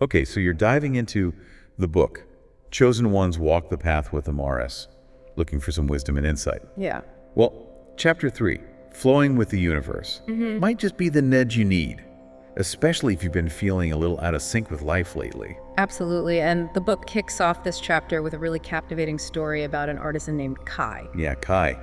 Okay, so you're diving into the book, Chosen Ones Walk the Path with Amaris, looking for some wisdom and insight. Yeah. Well, chapter 3, Flowing with the Universe, might just be the nudge you need, especially if you've been feeling a little out of sync with life lately. Absolutely. And the book kicks off this chapter with a really captivating story about an artisan named Kai. Yeah, Kai.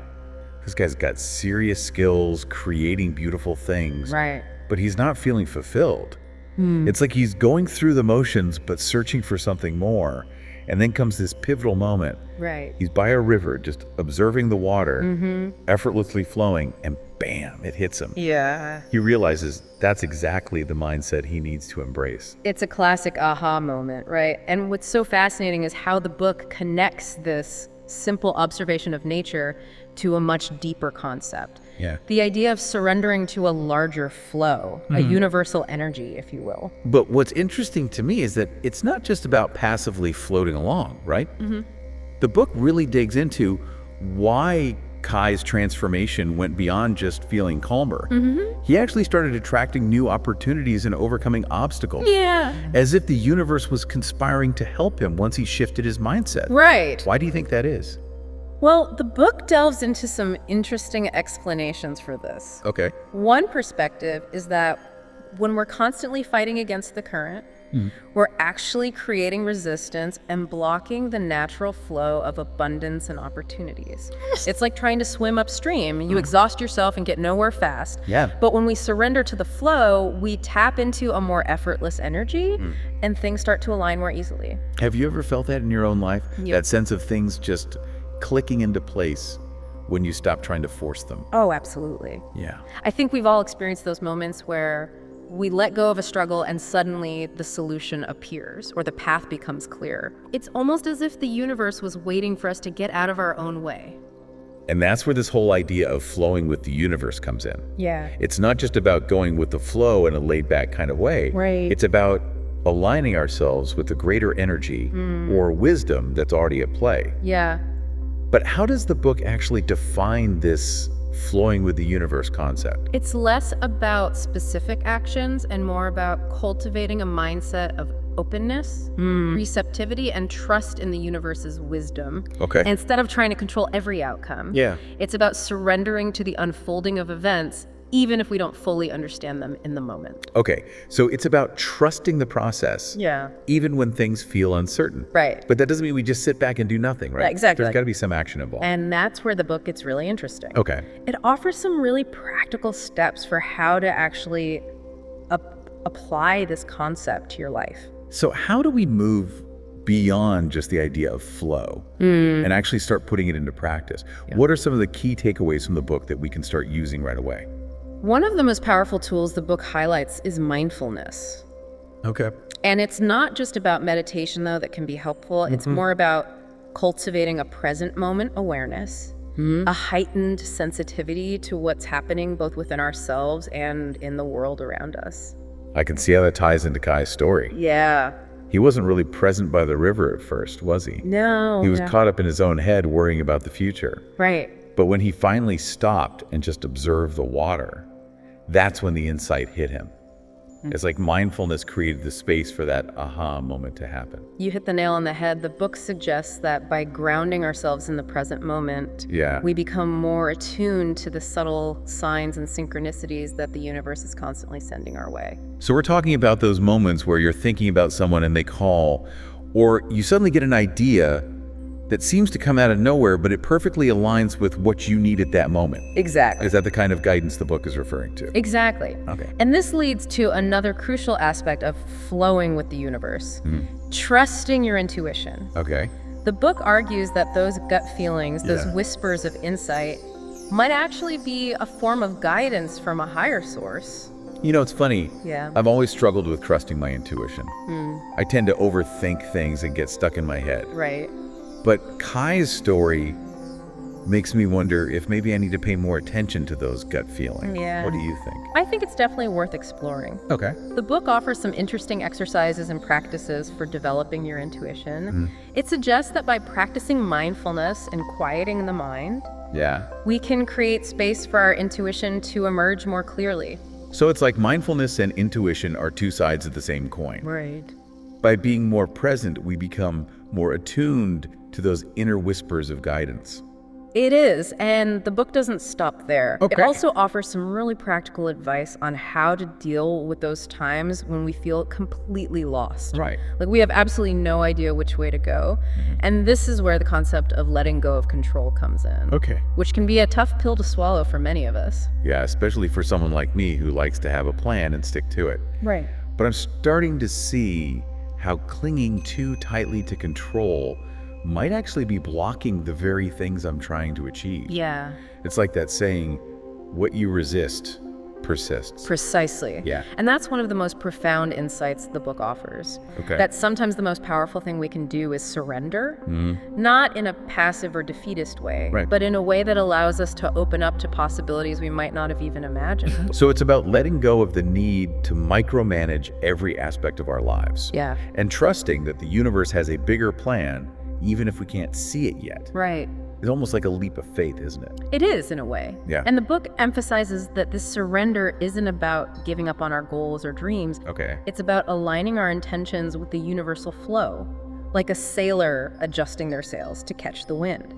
This guy's got serious skills, creating beautiful things. Right. But he's not feeling fulfilled. It's like he's going through the motions, but searching for something more. And then comes this pivotal moment. Right. He's by a river, just observing the water, effortlessly flowing, and bam, it hits him. Yeah. He realizes that's exactly the mindset he needs to embrace. It's a classic aha moment, right? And what's so fascinating is how the book connects this simple observation of nature to a much deeper concept. Yeah. The idea of surrendering to a larger flow, a universal energy, if you will. But what's interesting to me is that it's not just about passively floating along, right? The book really digs into why Kai's transformation went beyond just feeling calmer. He actually started attracting new opportunities and overcoming obstacles. Yeah. As if the universe was conspiring to help him once he shifted his mindset. Right. Why do you think that is? Well, the book delves into some interesting explanations for this. Okay. One perspective is that when we're constantly fighting against the current, we're actually creating resistance and blocking the natural flow of abundance and opportunities. It's like trying to swim upstream. You exhaust yourself and get nowhere fast. Yeah. But when we surrender to the flow, we tap into a more effortless energy and things start to align more easily. Have you ever felt that in your own life? Yep. That sense of things just clicking into place when you stop trying to force them? Oh, absolutely. Yeah. I think we've all experienced those moments where we let go of a struggle and suddenly the solution appears or the path becomes clear. It's almost as if the universe was waiting for us to get out of our own way. And that's where this whole idea of flowing with the universe comes in. Yeah. It's not just about going with the flow in a laid-back kind of way. Right. It's about aligning ourselves with the greater energy or wisdom that's already at play. Yeah. But how does the book actually define this flowing with the universe concept? It's less about specific actions and more about cultivating a mindset of openness, receptivity, and trust in the universe's wisdom. Okay. Instead of trying to control every outcome. Yeah. It's about surrendering to the unfolding of events, even if we don't fully understand them in the moment. Okay, so it's about trusting the process, Yeah. even when things feel uncertain. Right. But that doesn't mean we just sit back and do nothing, right? Yeah, exactly. There's got to be some action involved. And that's where the book gets really interesting. Okay. It offers some really practical steps for how to actually apply this concept to your life. So how do we move beyond just the idea of flow and actually start putting it into practice? What are some of the key takeaways from the book that we can start using right away? One of the most powerful tools the book highlights is mindfulness. Okay. And it's not just about meditation, though, that can be helpful. It's more about cultivating a present moment awareness, a heightened sensitivity to what's happening both within ourselves and in the world around us. I can see how that ties into Kai's story. Yeah. He wasn't really present by the river at first, was he? No. He was caught up in his own head worrying about the future. Right. But when he finally stopped and just observed the water, that's when the insight hit him. It's like mindfulness created the space for that aha moment to happen. You hit the nail on the head. The book suggests that by grounding ourselves in the present moment, Yeah. we become more attuned to the subtle signs and synchronicities that the universe is constantly sending our way. So we're talking about those moments where you're thinking about someone and they call, or you suddenly get an idea that seems to come out of nowhere, but it perfectly aligns with what you need at that moment. Exactly. Is that the kind of guidance the book is referring to? Exactly. Okay. And this leads to another crucial aspect of flowing with the universe, trusting your intuition. Okay. The book argues that those gut feelings, those Yeah. whispers of insight, might actually be a form of guidance from a higher source. You know, it's funny. Yeah. I've always struggled with trusting my intuition. I tend to overthink things and get stuck in my head. Right. But Kai's story makes me wonder if maybe I need to pay more attention to those gut feelings. Yeah. What do you think? I think it's definitely worth exploring. Okay. The book offers some interesting exercises and practices for developing your intuition. It suggests that by practicing mindfulness and quieting the mind, Yeah. we can create space for our intuition to emerge more clearly. So it's like mindfulness and intuition are two sides of the same coin. Right. By being more present, we become more attuned to those inner whispers of guidance. It is, and the book doesn't stop there. It Okay. also offers some really practical advice on how to deal with those times when we feel completely lost. Right. Like we have absolutely no idea which way to go. And this is where the concept of letting go of control comes in. Okay. Which can be a tough pill to swallow for many of us. Yeah, especially for someone like me who likes to have a plan and stick to it. Right. But I'm starting to see how clinging too tightly to control might actually be blocking the very things I'm trying to achieve. Yeah. It's like that saying, what you resist persists. Precisely. Yeah. And that's one of the most profound insights the book offers. Okay. That sometimes the most powerful thing we can do is surrender, not in a passive or defeatist way, Right. but in a way that allows us to open up to possibilities we might not have even imagined. So it's about letting go of the need to micromanage every aspect of our lives. Yeah. And trusting that the universe has a bigger plan, even if we can't see it yet. Right. It's almost like a leap of faith, isn't it? It is, in a way. Yeah. And the book emphasizes that this surrender isn't about giving up on our goals or dreams. Okay. It's about aligning our intentions with the universal flow, like a sailor adjusting their sails to catch the wind.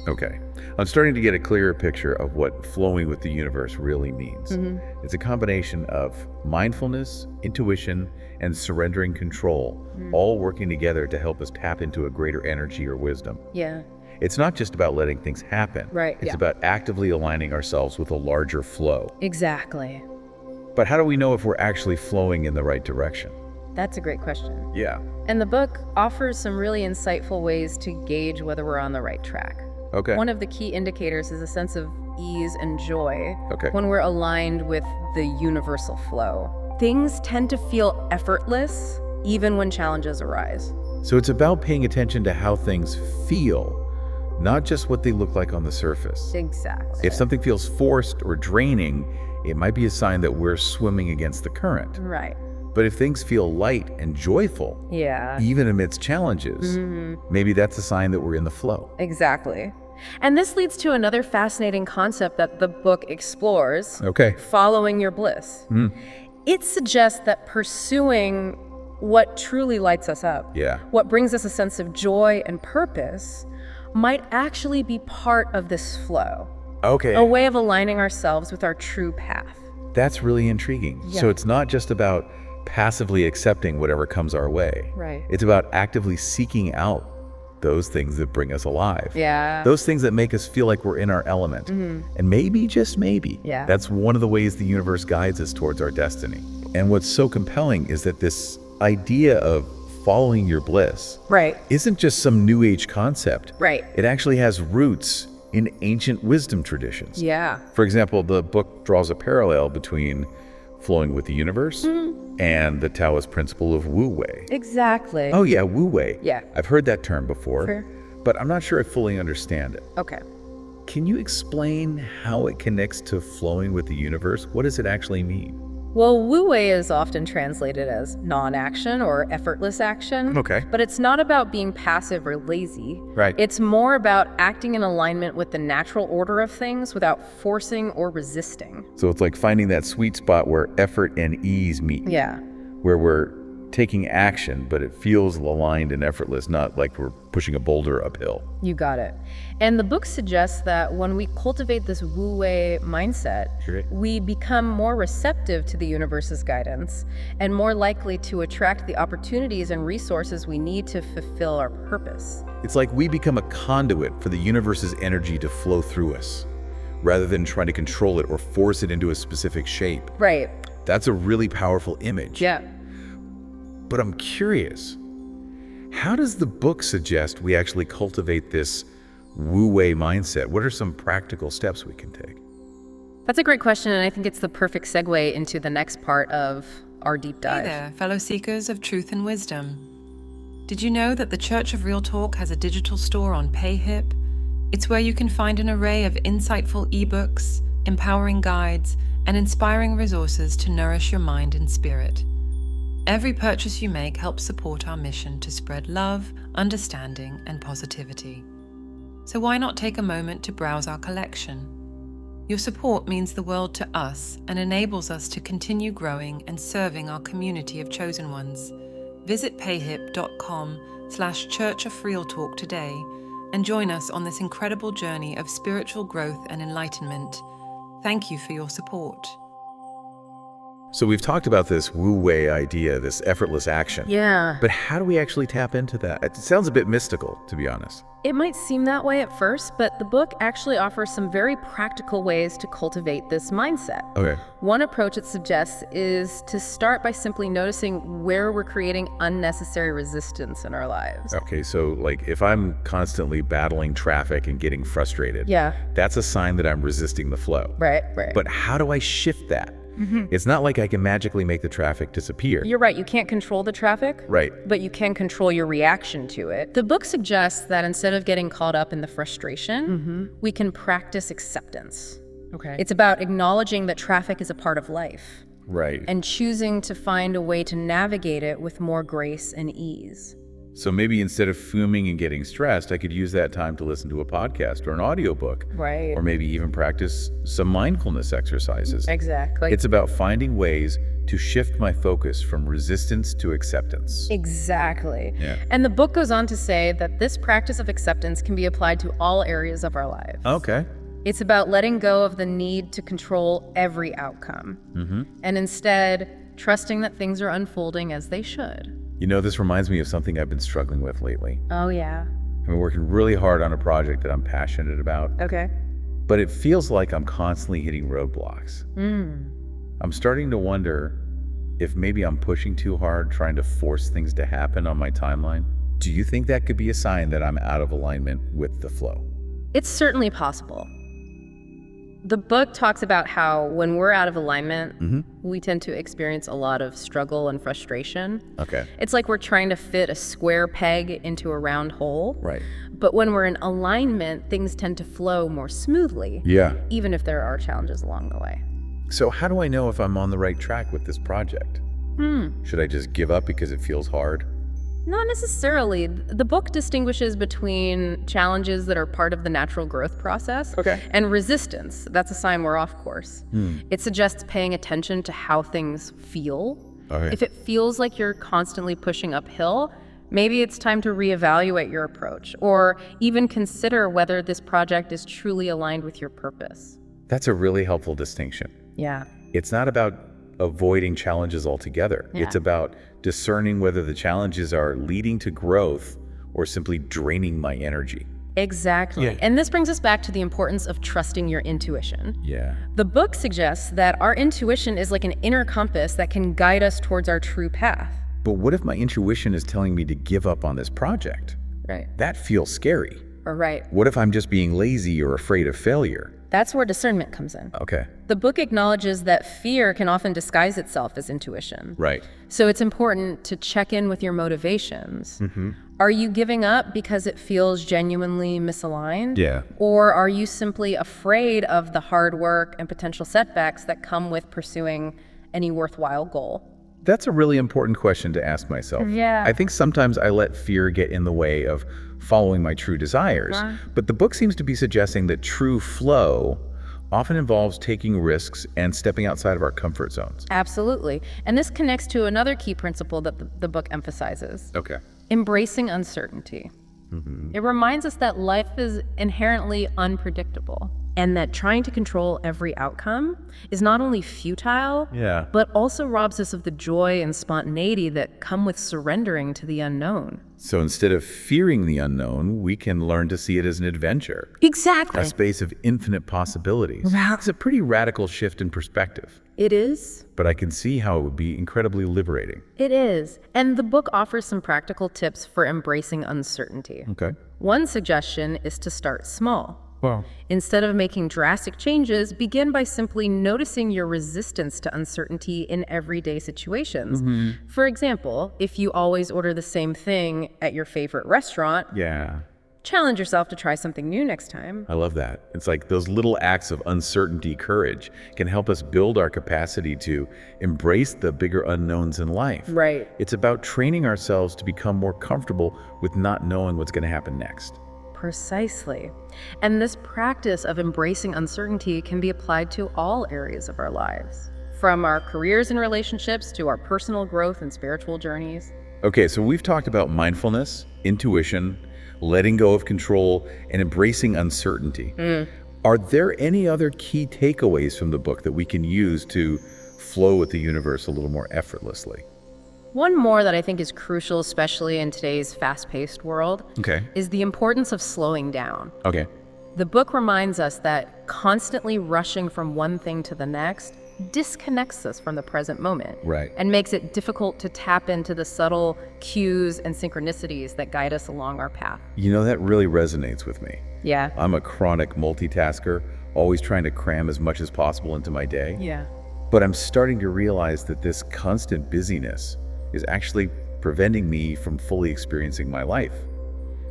Okay. I'm starting to get a clearer picture of what flowing with the universe really means. It's a combination of mindfulness, intuition, and surrendering control, all working together to help us tap into a greater energy or wisdom. Yeah. It's not just about letting things happen. Right, It's yeah. about actively aligning ourselves with a larger flow. Exactly. But how do we know if we're actually flowing in the right direction? That's a great question. Yeah. And the book offers some really insightful ways to gauge whether we're on the right track. Okay. One of the key indicators is a sense of ease and joy Okay. when we're aligned with the universal flow. Things tend to feel effortless even when challenges arise. So it's about paying attention to how things feel, not just what they look like on the surface. Exactly. If something feels forced or draining, it might be a sign that we're swimming against the current. Right. But if things feel light and joyful, Yeah. even amidst challenges, maybe that's a sign that we're in the flow. Exactly. And this leads to another fascinating concept that the book explores. Okay. Following your bliss. It suggests that pursuing what truly lights us up, Yeah. what brings us a sense of joy and purpose, might actually be part of this flow, Okay. a way of aligning ourselves with our true path. That's really intriguing. So Yeah. it's not just about passively accepting whatever comes our way. Right. It's about actively seeking out those things that bring us alive. Yeah. Those things that make us feel like we're in our element. And maybe, just maybe, Yeah. that's one of the ways the universe guides us towards our destiny. And what's so compelling is that this idea of following your bliss Right. isn't just some new age concept. Right. It actually has roots in ancient wisdom traditions. Yeah. For example, the book draws a parallel between flowing with the universe and the Taoist principle of Wu Wei. Exactly. Oh yeah, Wu Wei. Yeah. I've heard that term before, Fair. but I'm not sure I fully understand it. Okay. Can you explain how it connects to flowing with the universe? What does it actually mean? Well, Wu Wei is often translated as non-action or effortless action. Okay. But it's not about being passive or lazy. Right. It's more about acting in alignment with the natural order of things without forcing or resisting. So it's like finding that sweet spot where effort and ease meet, Yeah. where we're taking action, but it feels aligned and effortless, not like we're pushing a boulder uphill. You got it. And the book suggests that when we cultivate this Wu Wei mindset, Sure. we become more receptive to the universe's guidance and more likely to attract the opportunities and resources we need to fulfill our purpose. It's like we become a conduit for the universe's energy to flow through us, rather than trying to control it or force it into a specific shape. Right. That's a really powerful image. Yeah. But I'm curious, how does the book suggest we actually cultivate this Wu Wei mindset? What are some practical steps we can take? That's a great question, and I think it's the perfect segue into the next part of our deep Hey dive. there, fellow seekers of truth and wisdom. Did you know that the Church of Real Talk has a digital store on PayHip? It's where you can find an array of insightful ebooks, empowering guides, and inspiring resources to nourish your mind and spirit. Every purchase you make helps support our mission to spread love, understanding, and positivity. So why not take a moment to browse our collection? Your support means the world to us and enables us to continue growing and serving our community of chosen ones. Visit payhip.com/Church of Real Talk today and join us on this incredible journey of spiritual growth and enlightenment. Thank you for your support. So we've talked about this wu-wei idea, this effortless action. Yeah. But how do we actually tap into that? It sounds a bit mystical, to be honest. It might seem that way at first, but the book actually offers some very practical ways to cultivate this mindset. Okay. One approach it suggests is to start by simply noticing where we're creating unnecessary resistance in our lives. Okay, so like if I'm constantly battling traffic and getting frustrated, Yeah. that's a sign that I'm resisting the flow. Right. But how do I shift that? It's not like I can magically make the traffic disappear. You're right, you can't control the traffic. Right. But you can control your reaction to it. The book suggests that instead of getting caught up in the frustration, we can practice acceptance. Okay. It's about acknowledging that traffic is a part of life Right. and choosing to find a way to navigate it with more grace and ease. So maybe instead of fuming and getting stressed, I could use that time to listen to a podcast or an audiobook. Right. Or maybe even practice some mindfulness exercises. Exactly. It's about finding ways to shift my focus from resistance to acceptance. Exactly. Yeah. And the book goes on to say that this practice of acceptance can be applied to all areas of our lives. Okay. It's about letting go of the need to control every outcome and instead trusting that things are unfolding as they should. You know, this reminds me of something I've been struggling with lately. Oh, yeah. I've been working really hard on a project that I'm passionate about, Okay. but it feels like I'm constantly hitting roadblocks. I'm starting to wonder if maybe I'm pushing too hard, trying to force things to happen on my timeline. Do you think that could be a sign that I'm out of alignment with the flow? It's certainly possible. The book talks about how when we're out of alignment, we tend to experience a lot of struggle and frustration. Okay. It's like we're trying to fit a square peg into a round hole. Right. But when we're in alignment, things tend to flow more smoothly, Yeah. even if there are challenges along the way. So how do I know if I'm on the right track with this project? Should I just give up because it feels hard? Not necessarily. The book distinguishes between challenges that are part of the natural growth process and resistance. That's a sign we're off course. It suggests paying attention to how things feel. Okay. If it feels like you're constantly pushing uphill, maybe it's time to reevaluate your approach or even consider whether this project is truly aligned with your purpose. That's a really helpful distinction. Yeah. It's not about avoiding challenges altogether. Yeah. It's about discerning whether the challenges are leading to growth or simply draining my energy. Exactly. Yeah. And this brings us back to the importance of trusting your intuition. Yeah. The book suggests that our intuition is like an inner compass that can guide us towards our true path. But what if my intuition is telling me to give up on this project? Right. That feels scary. Or right. What if I'm just being lazy or afraid of failure? That's where discernment comes in. Okay. The book acknowledges that fear can often disguise itself as intuition. Right. So it's important to check in with your motivations. Are you giving up because it feels genuinely misaligned? Yeah. Or are you simply afraid of the hard work and potential setbacks that come with pursuing any worthwhile goal? That's a really important question to ask myself. Yeah. I think sometimes I let fear get in the way of following my true desires. But the book seems to be suggesting that true flow often involves taking risks and stepping outside of our comfort zones. Absolutely. And this connects to another key principle that the book emphasizes. Okay. Embracing uncertainty. It reminds us that life is inherently unpredictable and that trying to control every outcome is not only futile, Yeah. but also robs us of the joy and spontaneity that come with surrendering to the unknown. So instead of fearing the unknown, we can learn to see it as an adventure, Exactly. a space of infinite possibilities. It's a pretty radical shift in perspective, It is. but I can see how it would be incredibly liberating. It is. And the book offers some practical tips for embracing uncertainty. Okay. One suggestion is to start small. Well, Instead of making drastic changes, begin by simply noticing your resistance to uncertainty in everyday situations. For example, if you always order the same thing at your favorite restaurant, yeah. challenge yourself to try something new next time. I love that. It's like those little acts of uncertainty courage can help us build our capacity to embrace the bigger unknowns in life. Right. It's about training ourselves to become more comfortable with not knowing what's going to happen next. Precisely. And this practice of embracing uncertainty can be applied to all areas of our lives, from our careers and relationships to our personal growth and spiritual journeys. Okay, so we've talked about mindfulness, intuition, letting go of control, and embracing uncertainty. Are there any other key takeaways from the book that we can use to flow with the universe a little more effortlessly? One more that I think is crucial, especially in today's fast-paced world, Okay. is the importance of slowing down. Okay. The book reminds us that constantly rushing from one thing to the next disconnects us from the present moment. Right. And makes it difficult to tap into the subtle cues and synchronicities that guide us along our path. You know, that really resonates with me. Yeah. I'm a chronic multitasker, always trying to cram as much as possible into my day. Yeah. But I'm starting to realize that this constant busyness is actually preventing me from fully experiencing my life.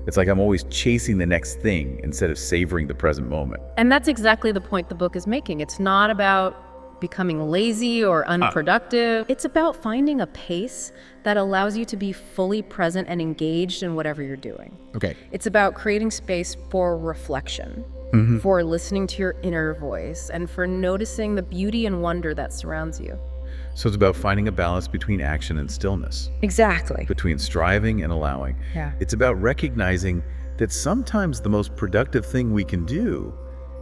It's like I'm always chasing the next thing instead of savoring the present moment. And that's exactly the point the book is making. It's not about becoming lazy or unproductive. It's about finding a pace that allows you to be fully present and engaged in whatever you're doing. Okay. It's about creating space for reflection, for listening to your inner voice, and for noticing the beauty and wonder that surrounds you. So it's about finding a balance between action and stillness, Exactly. between striving and allowing. Yeah. It's about recognizing that sometimes the most productive thing we can do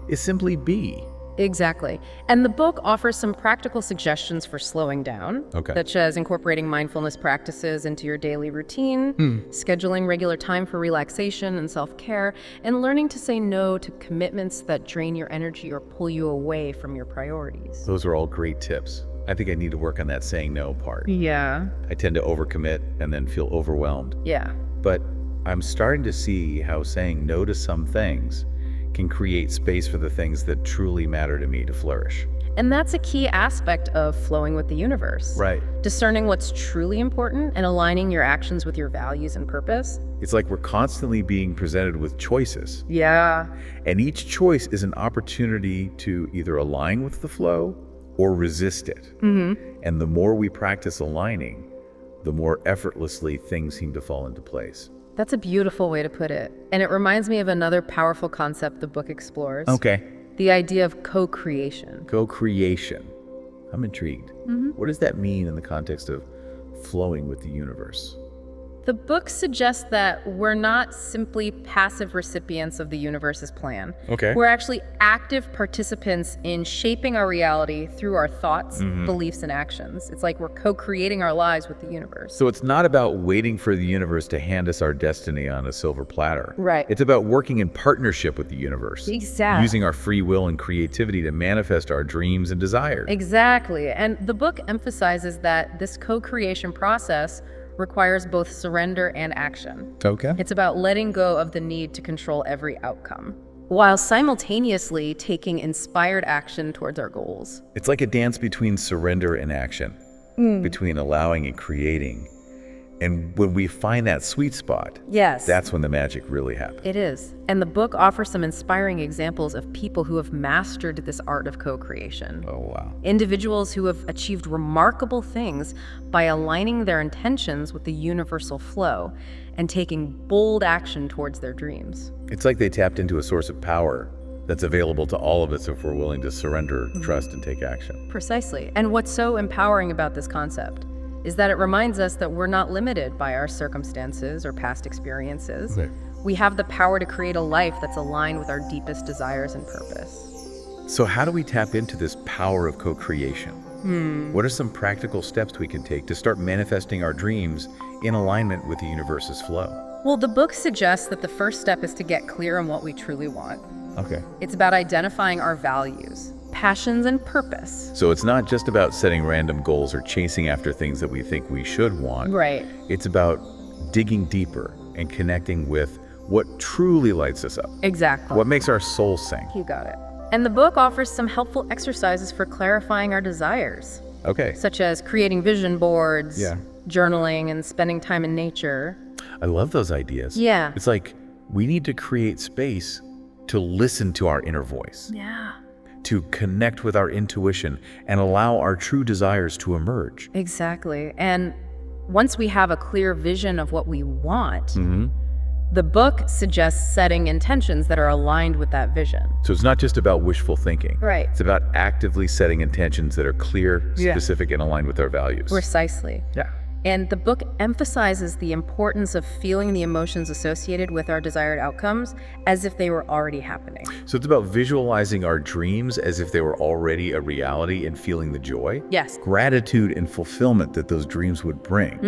is simply be. Exactly. And the book offers some practical suggestions for slowing down, Okay. such as incorporating mindfulness practices into your daily routine, scheduling regular time for relaxation and self-care, and learning to say no to commitments that drain your energy or pull you away from your priorities. Those are all great tips. I think I need to work on that saying no part. Yeah. I tend to overcommit and then feel overwhelmed. Yeah. But I'm starting to see how saying no to some things can create space for the things that truly matter to me to flourish. And that's a key aspect of flowing with the universe. Right. Discerning what's truly important and aligning your actions with your values and purpose. It's like we're constantly being presented with choices, Yeah. and each choice is an opportunity to either align with the flow or resist it. And the more we practice aligning, the more effortlessly things seem to fall into place. That's a beautiful way to put it. And it reminds me of another powerful concept the book explores. Okay. The idea of co-creation. Co-creation. I'm intrigued. What does that mean in the context of flowing with the universe? The book suggests that we're not simply passive recipients of the universe's plan. Okay. We're actually active participants in shaping our reality through our thoughts, beliefs, and actions. It's like we're co-creating our lives with the universe. So it's not about waiting for the universe to hand us our destiny on a silver platter. Right. It's about working in partnership with the universe. Exactly. Using our free will and creativity to manifest our dreams and desires. Exactly. And the book emphasizes that this co-creation process requires both surrender and action. Okay. It's about letting go of the need to control every outcome, while simultaneously taking inspired action towards our goals. It's like a dance between surrender and action, between allowing and creating. And when we find that sweet spot, Yes. that's when the magic really happens. It is. And the book offers some inspiring examples of people who have mastered this art of co-creation. Oh, wow. Individuals who have achieved remarkable things by aligning their intentions with the universal flow and taking bold action towards their dreams. It's like they tapped into a source of power that's available to all of us if we're willing to surrender, trust, and take action. Precisely. And what's so empowering about this concept is that it reminds us that we're not limited by our circumstances or past experiences. Right. We have the power to create a life that's aligned with our deepest desires and purpose. So how do we tap into this power of co-creation? What are some practical steps we can take to start manifesting our dreams in alignment with the universe's flow? Well, the book suggests that the first step is to get clear on what we truly want. Okay. It's about identifying our values, passions, and purpose. So it's not just about setting random goals or chasing after things that we think we should want. Right. It's about digging deeper and connecting with what truly lights us up, Exactly. what makes our soul sing. You got it. And the book offers some helpful exercises for clarifying our desires, Okay. such as creating vision boards, Yeah. journaling, and spending time in nature. I love those ideas. Yeah. It's like we need to create space to listen to our inner voice, Yeah. to connect with our intuition and allow our true desires to emerge. Exactly. And once we have a clear vision of what we want, the book suggests setting intentions that are aligned with that vision. So it's not just about wishful thinking. Right. It's about actively setting intentions that are clear, Yeah. specific, and aligned with our values. Precisely. Yeah. And the book emphasizes the importance of feeling the emotions associated with our desired outcomes as if they were already happening. So it's about visualizing our dreams as if they were already a reality and feeling the joy. Yes. Gratitude and fulfillment that those dreams would bring.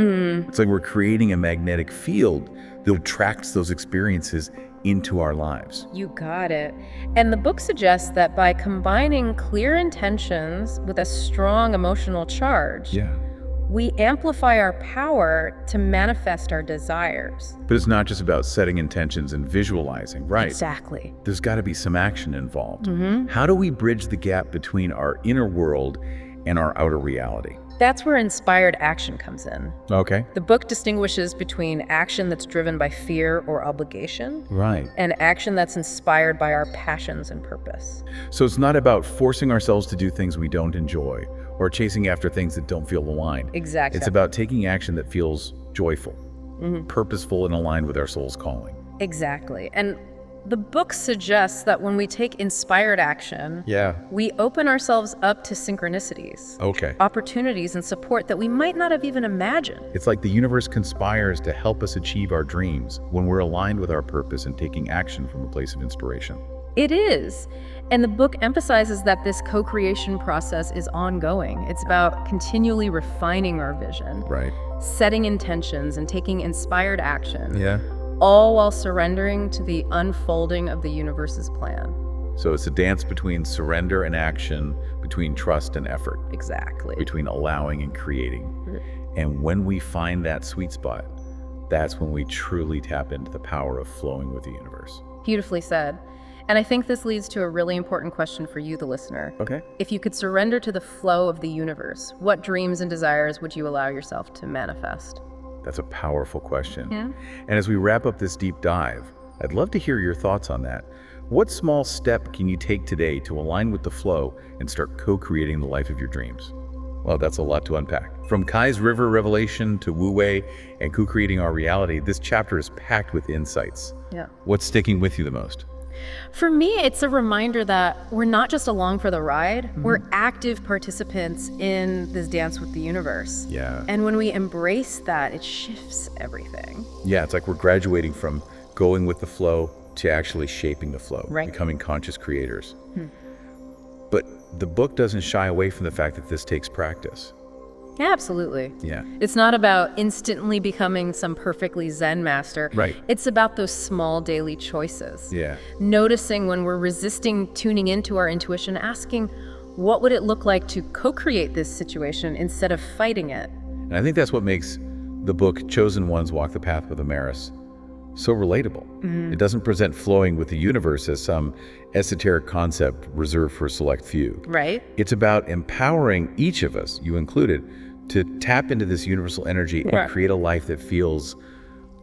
It's like we're creating a magnetic field that attracts those experiences into our lives. You got it. And the book suggests that by combining clear intentions with a strong emotional charge, Yeah. we amplify our power to manifest our desires. But it's not just about setting intentions and visualizing, right? Exactly. There's got to be some action involved. How do we bridge the gap between our inner world and our outer reality? That's where inspired action comes in. Okay. The book distinguishes between action that's driven by fear or obligation Right. and action that's inspired by our passions and purpose. So it's not about forcing ourselves to do things we don't enjoy or chasing after things that don't feel aligned. Exactly. It's about taking action that feels joyful, purposeful, and aligned with our soul's calling. Exactly. And the book suggests that when we take inspired action, Yeah. we open ourselves up to synchronicities, Okay. opportunities, and support that we might not have even imagined. It's like the universe conspires to help us achieve our dreams when we're aligned with our purpose and taking action from a place of inspiration. It is. And the book emphasizes that this co-creation process is ongoing. It's about continually refining our vision, Right. setting intentions, and taking inspired action, Yeah. all while surrendering to the unfolding of the universe's plan. So it's a dance between surrender and action, between trust and effort, Exactly. between allowing and creating. And when we find that sweet spot, that's when we truly tap into the power of flowing with the universe. Beautifully said. And I think this leads to a really important question for you, the listener. Okay. If you could surrender to the flow of the universe, what dreams and desires would you allow yourself to manifest? That's a powerful question. Yeah. And as we wrap up this deep dive, I'd love to hear your thoughts on that. What small step can you take today to align with the flow and start co-creating the life of your dreams? Well, that's a lot to unpack. From Kai's river revelation to Wu Wei and co-creating our reality, this chapter is packed with insights. Yeah. What's sticking with you the most? For me, it's a reminder that we're not just along for the ride, we're active participants in this dance with the universe. Yeah. And when we embrace that, it shifts everything. Yeah, it's like we're graduating from going with the flow to actually shaping the flow, Right. becoming conscious creators. But the book doesn't shy away from the fact that this takes practice. Yeah, absolutely. Yeah. It's not about instantly becoming some perfectly Zen master. Right. It's about those small daily choices. Yeah. Noticing when we're resisting tuning into our intuition, asking, what would it look like to co-create this situation instead of fighting it? And I think that's what makes the book Chosen Ones Walk the Path with Amaris so relatable. It doesn't present flowing with the universe as some esoteric concept reserved for a select few. Right? It's about empowering each of us, you included, to tap into this universal energy and Right. create a life that feels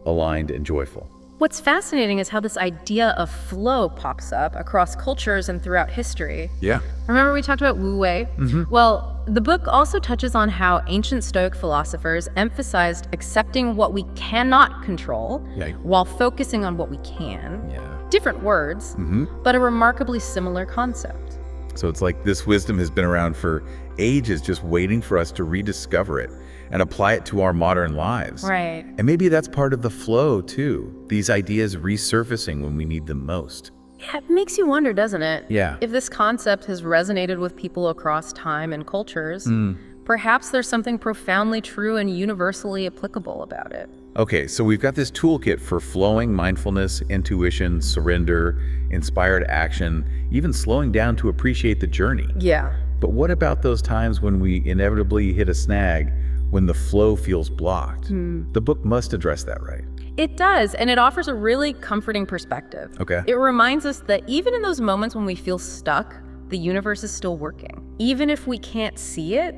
aligned and joyful. What's fascinating is how this idea of flow pops up across cultures and throughout history. Yeah. Remember we talked about Wu Wei? Well, the book also touches on how ancient Stoic philosophers emphasized accepting what we cannot control Yeah. while focusing on what we can. Yeah. Different words, but a remarkably similar concept. So it's like this wisdom has been around for ages, just waiting for us to rediscover it and apply it to our modern lives. Right. And maybe that's part of the flow too. These ideas resurfacing when we need them most. Yeah, it makes you wonder, doesn't it? Yeah. If this concept has resonated with people across time and cultures, perhaps there's something profoundly true and universally applicable about it. Okay, so we've got this toolkit for flowing, mindfulness, intuition, surrender, inspired action, even slowing down to appreciate the journey. Yeah. But what about those times when we inevitably hit a snag, when the flow feels blocked? The book must address that, right? It does, and it offers a really comforting perspective. Okay. It reminds us that even in those moments when we feel stuck, the universe is still working. Even if we can't see it,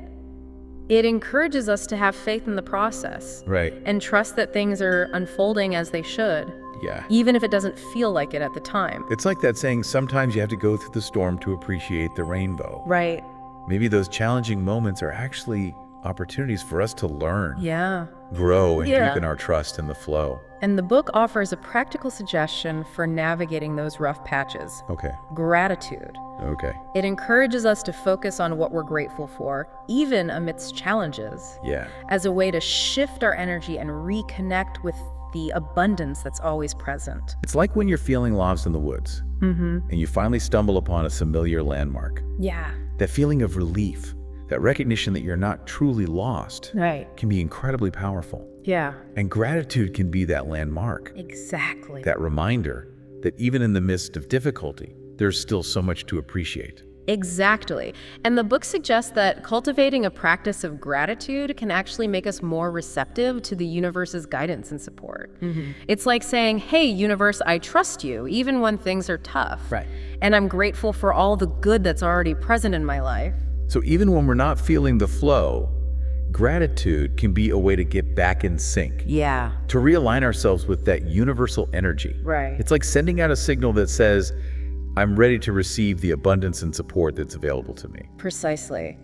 it encourages us to have faith in the process Right. and trust that things are unfolding as they should, Yeah. even if it doesn't feel like it at the time. It's like that saying, sometimes you have to go through the storm to appreciate the rainbow. Right. Maybe those challenging moments are actually opportunities for us to learn, Yeah. grow, and Yeah. deepen our trust in the flow. And the book offers a practical suggestion for navigating those rough patches. Okay. Gratitude. Okay. It encourages us to focus on what we're grateful for, even amidst challenges, Yeah. as a way to shift our energy and reconnect with the abundance that's always present. It's like when you're feeling lost in the woods and you finally stumble upon a familiar landmark. Yeah. That feeling of relief, that recognition that you're not truly lost, Right. can be incredibly powerful. Yeah. And gratitude can be that landmark, Exactly. that reminder that even in the midst of difficulty, there's still so much to appreciate. Exactly. And the book suggests that cultivating a practice of gratitude can actually make us more receptive to the universe's guidance and support. It's like saying, hey, universe, I trust you, even when things are tough. Right. And I'm grateful for all the good that's already present in my life. So even when we're not feeling the flow, gratitude can be a way to get back in sync, Yeah. to realign ourselves with that universal energy. Right. It's like sending out a signal that says, I'm ready to receive the abundance and support that's available to me. Precisely.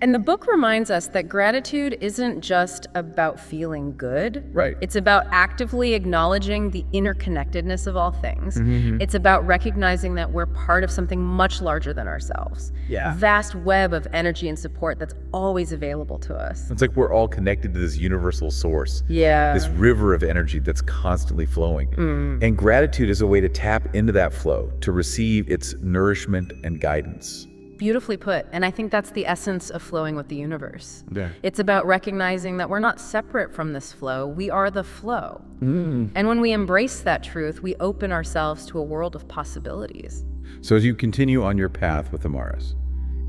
And the book reminds us that gratitude isn't just about feeling good. Right. It's about actively acknowledging the interconnectedness of all things. It's about recognizing that we're part of something much larger than ourselves. Yeah. A vast web of energy and support that's always available to us. It's like we're all connected to this universal source, Yeah. this river of energy that's constantly flowing. And gratitude is a way to tap into that flow, to receive its nourishment and guidance. Beautifully put. And I think that's the essence of flowing with the universe. Yeah. It's about recognizing that we're not separate from this flow. We are the flow. And when we embrace that truth, we open ourselves to a world of possibilities. So as you continue on your path with Amaris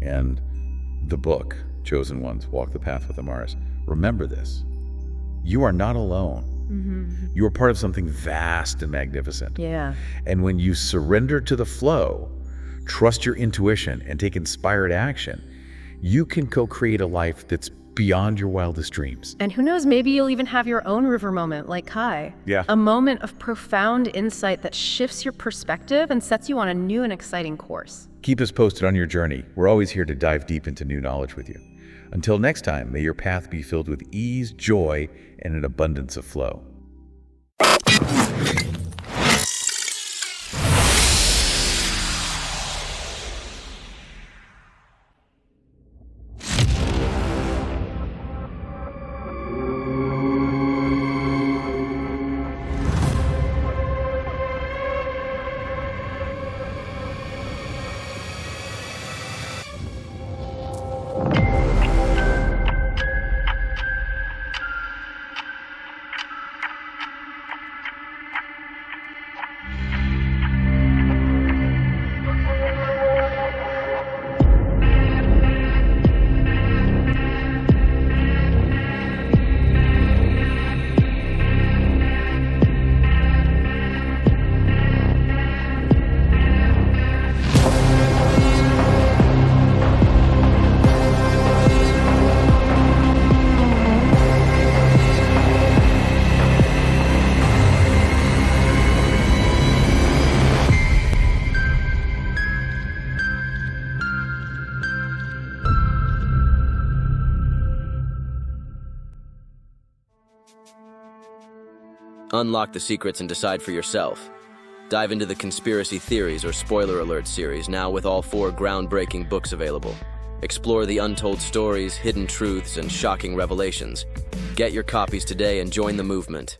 and the book, Chosen Ones, Walk the Path with Amaris, remember this. You are not alone. You are part of something vast and magnificent. Yeah. And when you surrender to the flow, trust your intuition, and take inspired action, you can co-create a life that's beyond your wildest dreams. And who knows, maybe you'll even have your own river moment like Kai. Yeah. A moment of profound insight that shifts your perspective and sets you on a new and exciting course. Keep us posted on your journey. We're always here to dive deep into new knowledge with you. Until next time, may your path be filled with ease, joy, and an abundance of flow. Unlock the secrets and decide for yourself. Dive into the conspiracy theories or spoiler alert series, now with all 4 groundbreaking books available. Explore the untold stories, hidden truths, and shocking revelations. Get your copies today and join the movement.